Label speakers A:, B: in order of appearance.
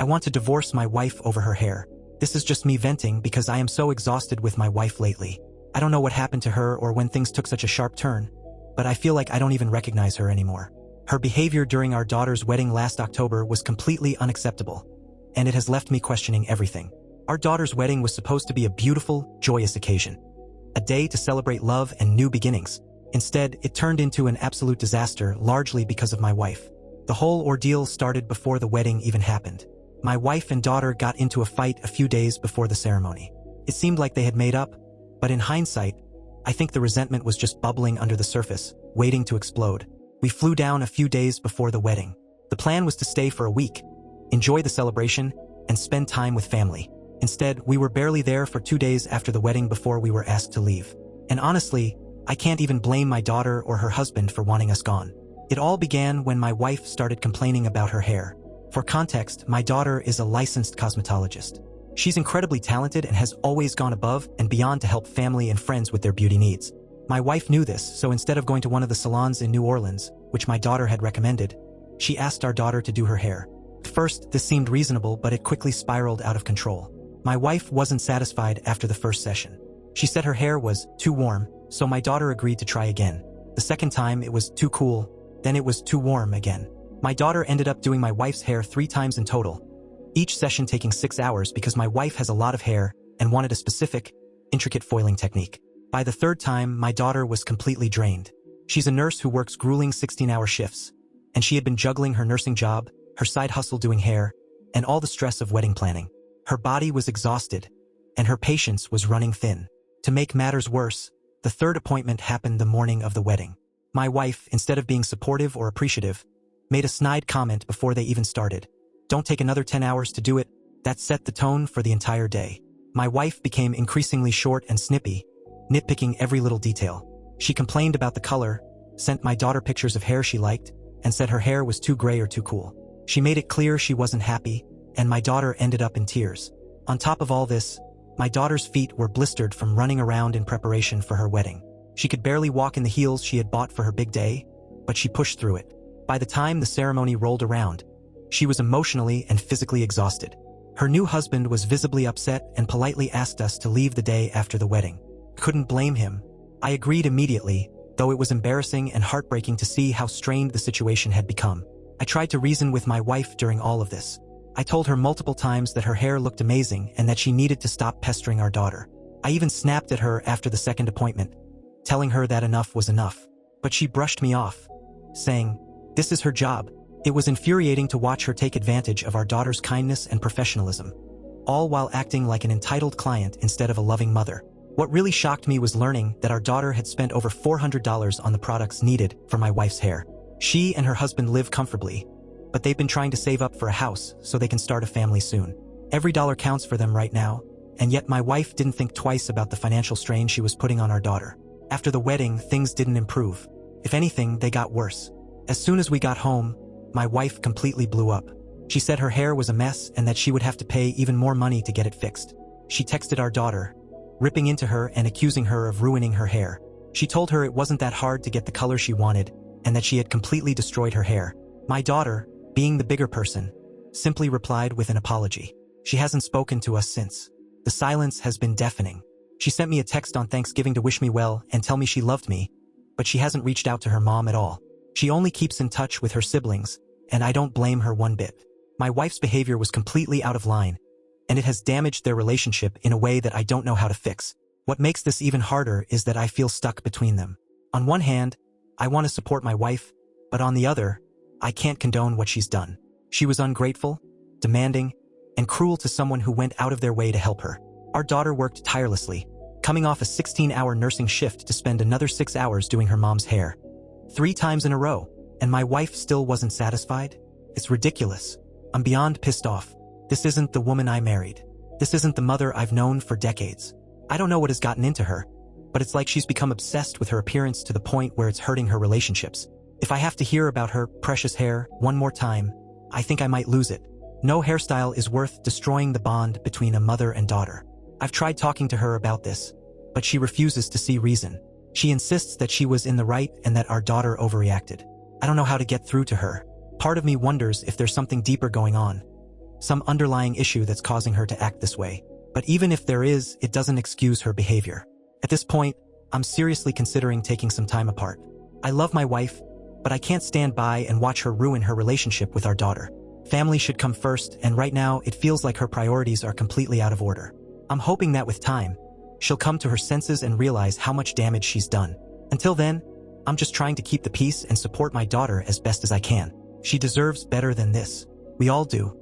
A: I want to divorce my wife over her hair. This is just me venting because I am so exhausted with my wife lately. I don't know what happened to her or when things took such a sharp turn, but I feel like I don't even recognize her anymore. Her behavior during our daughter's wedding last October was completely unacceptable, and it has left me questioning everything. Our daughter's wedding was supposed to be a beautiful, joyous occasion, a day to celebrate love and new beginnings. Instead, it turned into an absolute disaster, largely because of my wife. The whole ordeal started before the wedding even happened. My wife and daughter got into a fight a few days before the ceremony. It seemed like they had made up, but in hindsight, I think the resentment was just bubbling under the surface, waiting to explode. We flew down a few days before the wedding. The plan was to stay for a week, enjoy the celebration, and spend time with family. Instead, we were barely there for 2 days after the wedding before we were asked to leave. And honestly, I can't even blame my daughter or her husband for wanting us gone. It all began when my wife started complaining about her hair. For context, my daughter is a licensed cosmetologist. She's incredibly talented and has always gone above and beyond to help family and friends with their beauty needs. My wife knew this, so instead of going to one of the salons in New Orleans, which my daughter had recommended, she asked our daughter to do her hair. At first, this seemed reasonable, but it quickly spiraled out of control. My wife wasn't satisfied after the first session. She said her hair was too warm, so my daughter agreed to try again. The second time, it was too cool, then it was too warm again. My daughter ended up doing my wife's hair 3 times in total, each session taking 6 hours because my wife has a lot of hair and wanted a specific, intricate foiling technique. By the third time, my daughter was completely drained. She's a nurse who works grueling 16-hour shifts, and she had been juggling her nursing job, her side hustle doing hair, and all the stress of wedding planning. Her body was exhausted, and her patience was running thin. To make matters worse, the third appointment happened the morning of the wedding. My wife, instead of being supportive or appreciative, made a snide comment before they even started. "Don't take another 10 hours to do it." That set the tone for the entire day. My wife became increasingly short and snippy, nitpicking every little detail. She complained about the color, sent my daughter pictures of hair she liked, and said her hair was too gray or too cool. She made it clear she wasn't happy, and my daughter ended up in tears. On top of all this, my daughter's feet were blistered from running around in preparation for her wedding. She could barely walk in the heels she had bought for her big day, but she pushed through it. By the time the ceremony rolled around, she was emotionally and physically exhausted. Her new husband was visibly upset and politely asked us to leave the day after the wedding. Couldn't blame him. I agreed immediately, though it was embarrassing and heartbreaking to see how strained the situation had become. I tried to reason with my wife during all of this. I told her multiple times that her hair looked amazing and that she needed to stop pestering our daughter. I even snapped at her after the second appointment, telling her that enough was enough. But she brushed me off, saying, "This is her job." It was infuriating to watch her take advantage of our daughter's kindness and professionalism, all while acting like an entitled client instead of a loving mother. What really shocked me was learning that our daughter had spent over $400 on the products needed for my wife's hair. She and her husband live comfortably, but they've been trying to save up for a house so they can start a family soon. Every dollar counts for them right now, and yet my wife didn't think twice about the financial strain she was putting on our daughter. After the wedding, things didn't improve. If anything, they got worse. As soon as we got home, my wife completely blew up. She said her hair was a mess and that she would have to pay even more money to get it fixed. She texted our daughter, ripping into her and accusing her of ruining her hair. She told her it wasn't that hard to get the color she wanted and that she had completely destroyed her hair. My daughter, being the bigger person, simply replied with an apology. She hasn't spoken to us since. The silence has been deafening. She sent me a text on Thanksgiving to wish me well and tell me she loved me, but she hasn't reached out to her mom at all. She only keeps in touch with her siblings, and I don't blame her one bit. My wife's behavior was completely out of line, and it has damaged their relationship in a way that I don't know how to fix. What makes this even harder is that I feel stuck between them. On one hand, I want to support my wife, but on the other, I can't condone what she's done. She was ungrateful, demanding, and cruel to someone who went out of their way to help her. Our daughter worked tirelessly, coming off a 16-hour nursing shift to spend another 6 hours doing her mom's hair. 3 times in a row, and my wife still wasn't satisfied? It's ridiculous. I'm beyond pissed off. This isn't the woman I married. This isn't the mother I've known for decades. I don't know what has gotten into her, but it's like she's become obsessed with her appearance to the point where it's hurting her relationships. If I have to hear about her precious hair one more time, I think I might lose it. No hairstyle is worth destroying the bond between a mother and daughter. I've tried talking to her about this, but she refuses to see reason. She insists that she was in the right and that our daughter overreacted. I don't know how to get through to her. Part of me wonders if there's something deeper going on, some underlying issue that's causing her to act this way. But even if there is, it doesn't excuse her behavior. At this point, I'm seriously considering taking some time apart. I love my wife, but I can't stand by and watch her ruin her relationship with our daughter. Family should come first, and right now it feels like her priorities are completely out of order. I'm hoping that with time, she'll come to her senses and realize how much damage she's done. Until then, I'm just trying to keep the peace and support my daughter as best as I can. She deserves better than this. We all do.